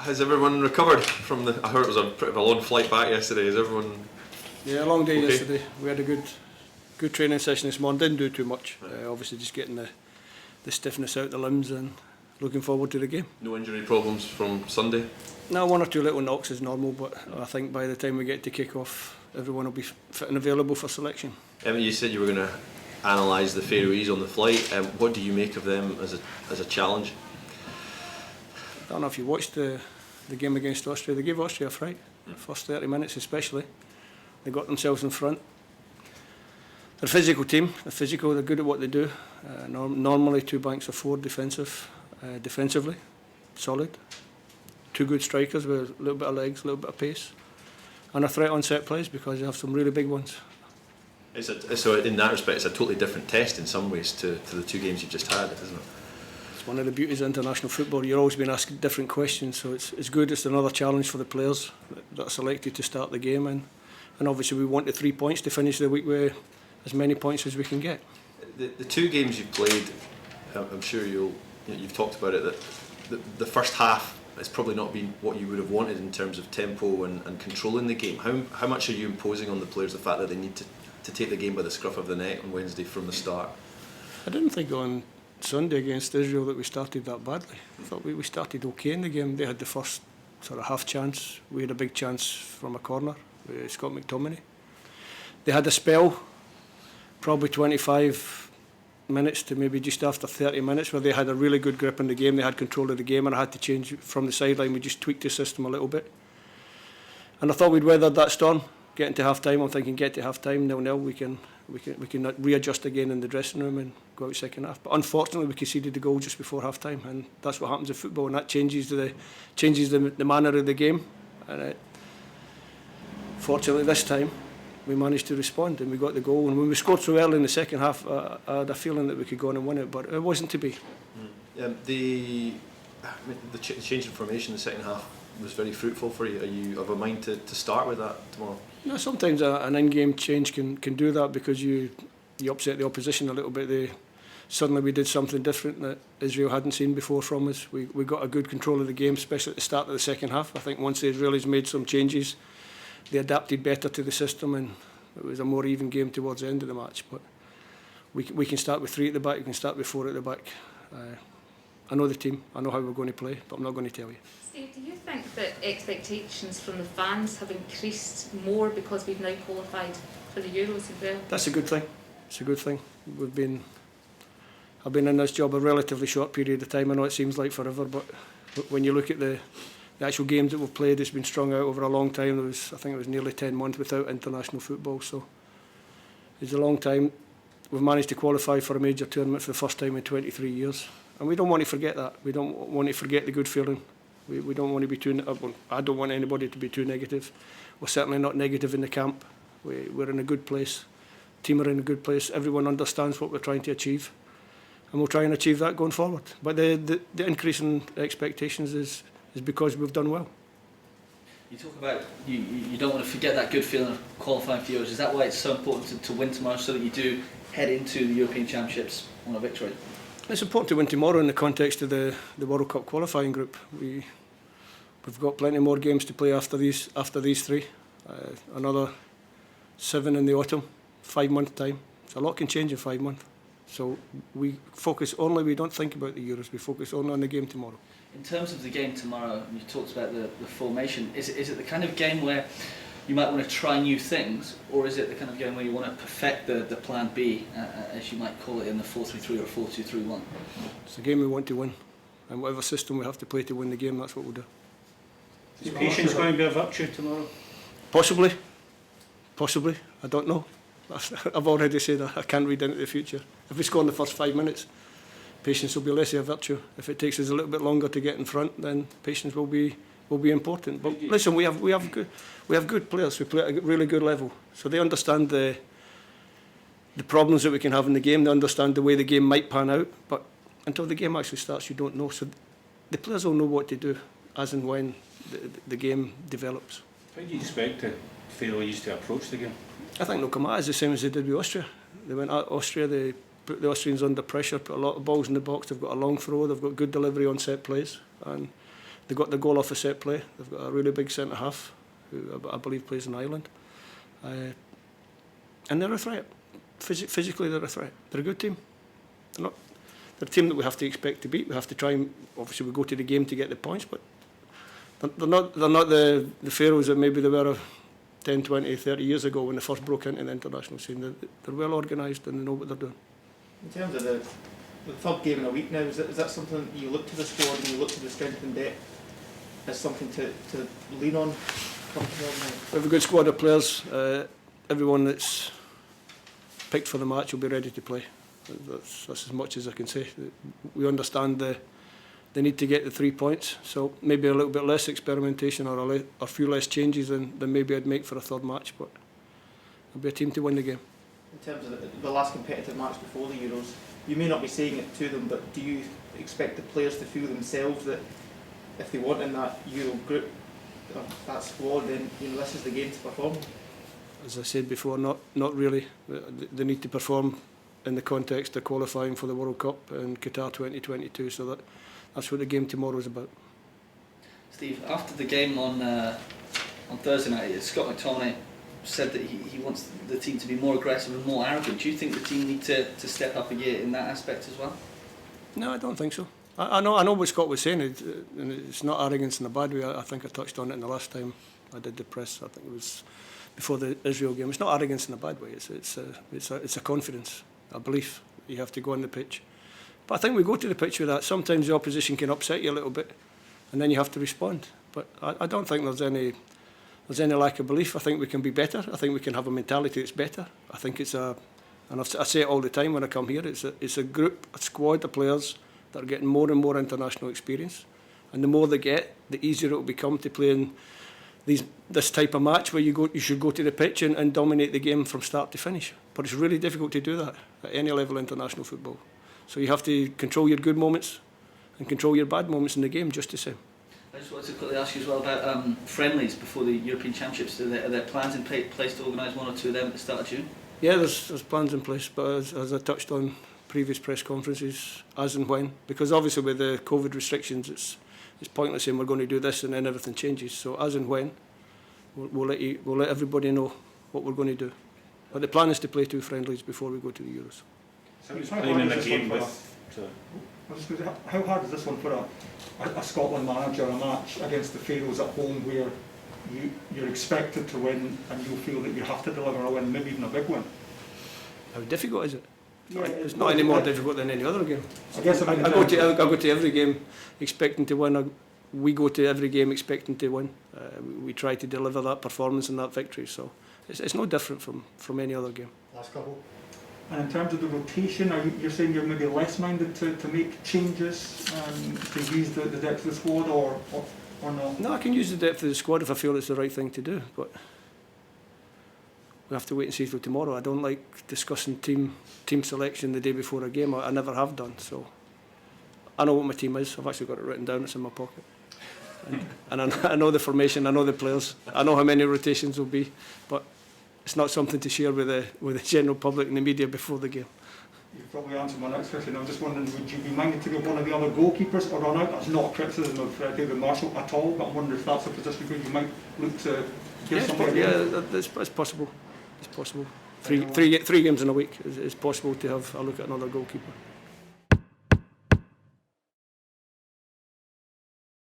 Has everyone recovered from the? I heard it was a pretty long flight back yesterday. Is everyone? Yeah, a long day okay? yesterday. We had a good training session this morning. Didn't do too much. Obviously, just getting the stiffness out the limbs and looking forward to the game. No injury problems from Sunday? No, one or two little knocks is normal, but I think by the time we get to kick off, everyone will be fit and available for selection. You said you were going to analyse the Faroese on the flight. What do you make of them as a challenge? I don't know if you watched the game against Austria. They gave Austria a fright. The first 30 minutes especially. They got themselves in front. They're a physical team. They're physical. They're good at what they do. Normally 2 banks of 4 defensively, solid. 2 good strikers with a little bit of legs, a little bit of pace, and a threat on set plays because you have some really big ones. So in that respect, it's a totally different test in some ways to the 2 games you've just had, isn't it? It's one of the beauties of international football. You're always being asked different questions, so it's good. It's another challenge for the players that are selected to start the game, and obviously we want the 3 points to finish the week with as many points as we can get. The 2 games you've played, I'm sure you've talked about it, that the first half has probably not been what you would have wanted in terms of tempo and controlling the game. How much are you imposing on the players the fact that they need to take the game by the scruff of the neck on Wednesday from the start? I didn't think on Sunday against Israel that we started that badly. I thought we started okay in the game. They had the first sort of half chance. We had a big chance from a corner with Scott McTominay. They had a spell, probably 25 minutes to maybe just after 30 minutes, where they had a really good grip on the game. They had control of the game, and I had to change from the sideline. We just tweaked the system a little bit, and I thought we'd weathered that storm. Getting to half time, I'm thinking get to half time 0-0. We can readjust again in the dressing room and go out second half. But unfortunately, we conceded the goal just before half time, and that's what happens in football, and that changes the manner of the game. And fortunately, this time we managed to respond and we got the goal. And when we scored so early in the second half, I had a feeling that we could go on and win it, but it wasn't to be. The change in formation in the second half was very fruitful for you. Are you of a mind to start with that tomorrow? No, sometimes an in-game change can do that because you upset the opposition a little bit. Suddenly we did something different that Israel hadn't seen before from us. We got a good control of the game, especially at the start of the second half. I think once the Israelis made some changes, they adapted better to the system, and it was a more even game towards the end of the match. But we can start with 3 at the back, we can start with 4 at the back. I know the team, I know how we're going to play, but I'm not going to tell you. Steve, do you think that expectations from the fans have increased more because we've now qualified for the Euros as well? That's a good thing. It's a good thing. I've been in this job a relatively short period of time. I know it seems like forever, but when you look at the actual games that we've played, it's been strung out over a long time. I think it was nearly 10 months without international football, so it's a long time. We've managed to qualify for a major tournament for the first time in 23 years. And we don't want to forget that. We don't want to forget the good feeling. We don't want to be I don't want anybody to be too negative. We're certainly not negative in the camp. We're in a good place. Team are in a good place. Everyone understands what we're trying to achieve. And we'll try and achieve that going forward. But the increase in expectations is because we've done well. You talk about you don't want to forget that good feeling of qualifying for Euros. Is that why it's so important to win tomorrow so that you do head into the European Championships on a victory? It's important to win tomorrow in the context of the World Cup qualifying group. We've got plenty more games to play after these 3. Another 7 in the autumn, 5-month time. So a lot can change in 5 months. So we don't think about the Euros, we focus only on the game tomorrow. In terms of the game tomorrow, you talked about the formation. Is it the kind of game where you might want to try new things, or is it the kind of game where you want to perfect the plan B, as you might call it, in the 4-3-3 or 4-2-3-1? It's a game we want to win, and whatever system we have to play to win the game, that's what we'll do. Is patience going to be a virtue tomorrow? Possibly, I don't know. I've already said I can't read into the future. If we score in the first 5 minutes, patience will be less of a virtue. If it takes us a little bit longer to get in front, then patience will be important. But listen, we have good players. We play at a really good level, so they understand the problems that we can have in the game. They understand the way the game might pan out. But until the game actually starts, you don't know. So the players will know what to do as and when the game develops. How do you expect the Faroese to approach the game? I think they'll come at us the same as they did with Austria. They went at Austria. They put the Austrians under pressure. Put a lot of balls in the box. They've got a long throw. They've got good delivery on set plays, and They got the goal off a set play. They've got a really big centre half who I believe plays in Ireland, and they're a threat. Physically, they're a threat. They're a good team. They're a team that we have to expect to beat. We have to try and obviously we go to the game to get the points, but they're not the Faroes that maybe they were 10, 20, 30 years ago when they first broke into the international scene. They're well organised and they know what they're doing. In terms of the third game in a week now, is that something you look to the squad and you look to the strength and depth as something to lean on? We have a good squad of players. Everyone that's picked for the match will be ready to play. That's as much as I can say. We understand the need to get the 3 points, so maybe a little bit less experimentation or a few less changes than maybe I'd make for a third match, but it'll be a team to win the game. In terms of the last competitive match before the Euros, you may not be saying it to them, but do you expect the players to feel themselves that if they want in that Euro group, that squad, then this is the game to perform? As I said before, not really. They need to perform in the context of qualifying for the World Cup in Qatar 2022, so that's what the game tomorrow is about. Steve, after the game on Thursday night, Scott McTominay said that he wants the team to be more aggressive and more arrogant. Do you think the team need to step up a gear in that aspect as well? No, I don't think so. I know what Scott was saying, and it's not arrogance in a bad way. I think I touched on it in the last time I did the press. I think it was before the Israel game. It's not arrogance in a bad way. It's a confidence, a belief that you have to go on the pitch. But I think we go to the pitch with that. Sometimes the opposition can upset you a little bit, and then you have to respond. But I don't think there's any lack of belief. I think we can be better. I think we can have a mentality that's better. I think and I say it all the time when I come here, it's a group, a squad of players that are getting more and more international experience. And the more they get, the easier it will become to play in this type of match where you should go to the pitch and dominate the game from start to finish. But it's really difficult to do that at any level of international football. So you have to control your good moments and control your bad moments in the game just the same. I just wanted to quickly ask you as well about friendlies before the European Championships. Are there plans in place to organise one or two of them at the start of June? Yeah, there's plans in place, but as I touched on previous press conferences, as and when, because obviously with the COVID restrictions, it's pointless saying we're going to do this and then everything changes. So as and when, we'll let everybody know what we're going to do. But the plan is to play 2 friendlies before we go to the Euros. So he's playing in a game how hard is this one for a Scotland manager, a match against the Faroes at home where you're expected to win and you feel that you have to deliver a win, maybe even a big one? How difficult is it? Yeah, it's not any more difficult than any other game. I guess I go to every game expecting to win. We go to every game expecting to win. We try to deliver that performance and that victory. So it's no different from any other game. Last couple. And in terms of the rotation, you're saying you're maybe less minded to make changes to use the depth of the squad or not? No, I can use the depth of the squad if I feel it's the right thing to do, but we have to wait and see till tomorrow. I don't like discussing team selection the day before a game. I never have done, so I know what my team is. I've actually got it written down, it's in my pocket. And I know the formation, I know the players, I know how many rotations will be, but it's not something to share with the general public and the media before the game. You've probably answered my next question. I'm just wondering, would you be minded to get one of the other goalkeepers or run out? That's not a criticism of David Marshall at all, but I'm wondering if that's a position where you might look to give somebody. Yeah, it's possible. It's possible. Three games in a week. It's possible to have a look at another goalkeeper.